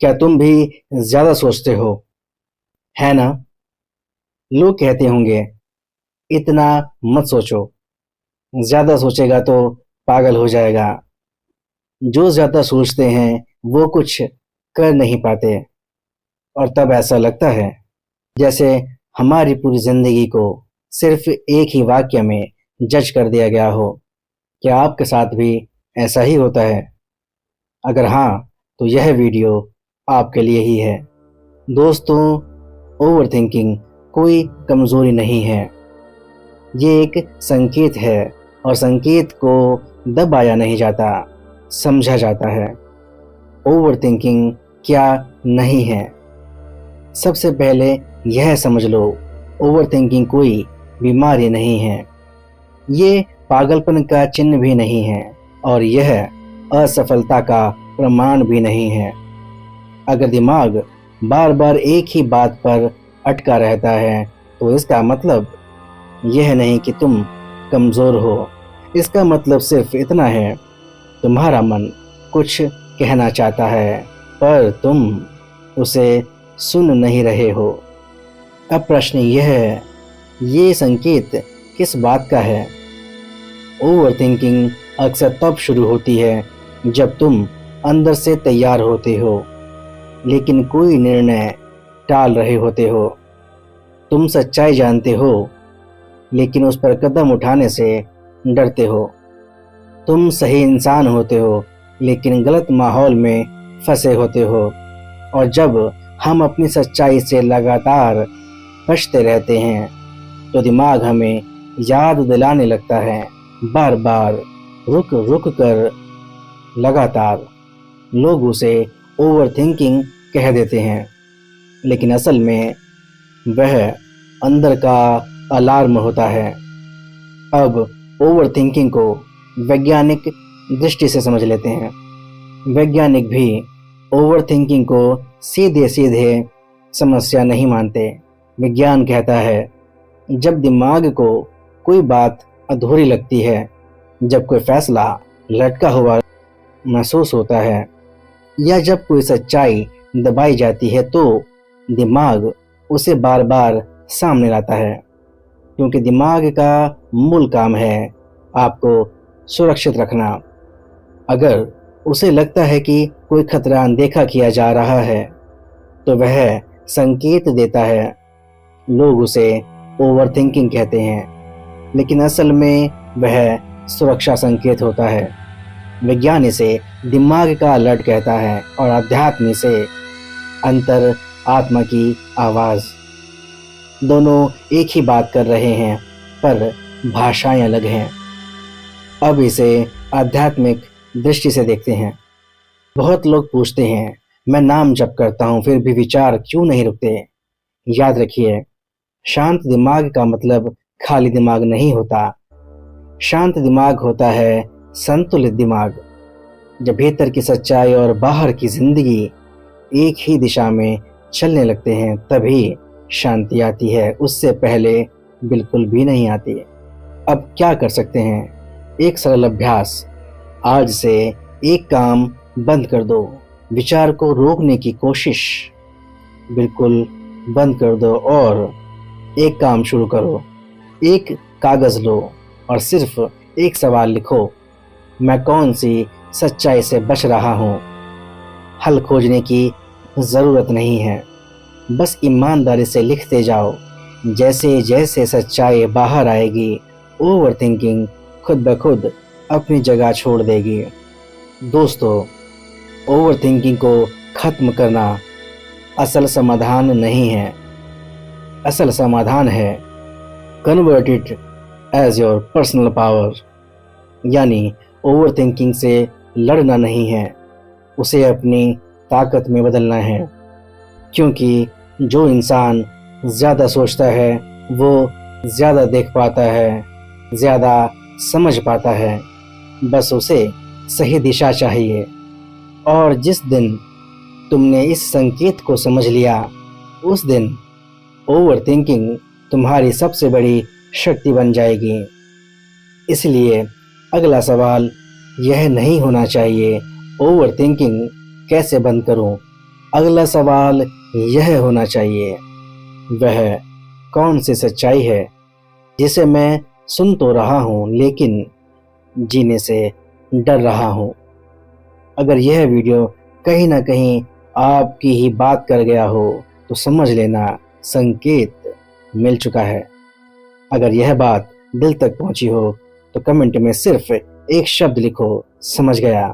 क्या तुम भी ज्यादा सोचते हो? है ना? लोग कहते होंगे, इतना मत सोचो, ज्यादा सोचेगा तो पागल हो जाएगा। जो ज्यादा सोचते हैं वो कुछ कर नहीं पाते, और तब ऐसा लगता है जैसे हमारी पूरी जिंदगी को सिर्फ एक ही वाक्य में जज कर दिया गया हो। क्या आपके साथ भी ऐसा ही होता है? अगर हाँ, तो यह वीडियो आपके लिए ही है। दोस्तों, ओवरथिंकिंग कोई कमजोरी नहीं है, ये एक संकेत है, और संकेत को दबाया नहीं जाता, समझा जाता है। ओवरथिंकिंग क्या नहीं है? सबसे पहले यह समझ लो, ओवरथिंकिंग कोई बीमारी नहीं है, ये पागलपन का चिन्ह भी नहीं है, और यह असफलता का प्रमाण भी नहीं है। अगर दिमाग बार बार एक ही बात पर अटका रहता है तो इसका मतलब यह नहीं कि तुम कमज़ोर हो। इसका मतलब सिर्फ इतना है, तुम्हारा मन कुछ कहना चाहता है पर तुम उसे सुन नहीं रहे हो। अब प्रश्न यह है, ये संकेत किस बात का है? ओवरथिंकिंग अक्सर तब शुरू होती है जब तुम अंदर से तैयार होते हो लेकिन कोई निर्णय टाल रहे होते हो। तुम सच्चाई जानते हो लेकिन उस पर कदम उठाने से डरते हो। तुम सही इंसान होते हो लेकिन गलत माहौल में फंसे होते हो। और जब हम अपनी सच्चाई से लगातार बचते रहते हैं तो दिमाग हमें याद दिलाने लगता है, बार बार, रुक रुक कर, लगातार। लोग उसे ओवरथिंकिंग कह देते हैं, लेकिन असल में वह अंदर का अलार्म होता है। अब ओवरथिंकिंग को वैज्ञानिक दृष्टि से समझ लेते हैं। वैज्ञानिक भी ओवरथिंकिंग को सीधे सीधे समस्या नहीं मानते। विज्ञान कहता है, जब दिमाग को कोई बात अधूरी लगती है, जब कोई फैसला लटका हुआ महसूस होता है, या जब कोई सच्चाई दबाई जाती है, तो दिमाग उसे बार बार सामने लाता है। क्योंकि दिमाग का मूल काम है आपको सुरक्षित रखना। अगर उसे लगता है कि कोई खतरा अनदेखा किया जा रहा है तो वह संकेत देता है। लोग उसे ओवरथिंकिंग कहते हैं, लेकिन असल में वह सुरक्षा संकेत होता है। विज्ञान इसे दिमाग का अलर्ट कहता है और अध्यात्म से अंतर आत्मा की आवाज़। दोनों एक ही बात कर रहे हैं पर भाषाएं अलग हैं। अब इसे आध्यात्मिक दृष्टि से देखते हैं। बहुत लोग पूछते हैं, मैं नाम जप करता हूँ फिर भी विचार क्यों नहीं रुकते? याद रखिए, शांत दिमाग का मतलब खाली दिमाग नहीं होता। शांत दिमाग होता है संतुलित दिमाग। जब भीतर की सच्चाई और बाहर की जिंदगी एक ही दिशा में चलने लगते हैं तभी शांति आती है, उससे पहले बिल्कुल भी नहीं आती। अब क्या कर सकते हैं? एक सरल अभ्यास, आज से एक काम बंद कर दो। विचार को रोकने की कोशिश बिल्कुल बंद कर दो और एक काम शुरू करो। एक कागज लो और सिर्फ एक सवाल लिखो, मैं कौन सी सच्चाई से बच रहा हूँ? हल खोजने की ज़रूरत नहीं है, बस ईमानदारी से लिखते जाओ। जैसे जैसे सच्चाई बाहर आएगी, ओवरथिंकिंग खुद ब खुद अपनी जगह छोड़ देगी। दोस्तों, ओवरथिंकिंग को खत्म करना असल समाधान नहीं है। असल समाधान है convert it as your personal power. यानी ओवरथिंकिंग से लड़ना नहीं है, उसे अपनी ताकत में बदलना है। क्योंकि जो इंसान ज़्यादा सोचता है वो ज़्यादा देख पाता है, ज़्यादा समझ पाता है। बस उसे सही दिशा चाहिए। और जिस दिन तुमने इस संकेत को समझ लिया, उस दिन ओवरथिंकिंग तुम्हारी सबसे बड़ी शक्ति बन जाएगी। इसलिए अगला सवाल यह नहीं होना चाहिए, ओवरथिंकिंग कैसे बंद करूं? अगला सवाल यह होना चाहिए, वह कौन सी सच्चाई है जिसे मैं सुन तो रहा हूँ लेकिन जीने से डर रहा हूँ। अगर यह वीडियो कहीं ना कहीं आपकी ही बात कर गया हो तो समझ लेना संकेत मिल चुका है। अगर यह बात दिल तक पहुंची हो तो कमेंट में सिर्फ एक शब्द लिखो, समझ गया।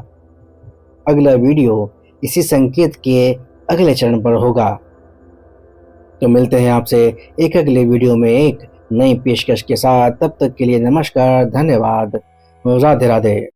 अगला वीडियो इसी संकेत के अगले चरण पर होगा। तो मिलते हैं आपसे एक अगले वीडियो में एक नई पेशकश के साथ। तब तक के लिए नमस्कार, धन्यवाद, राधे राधे।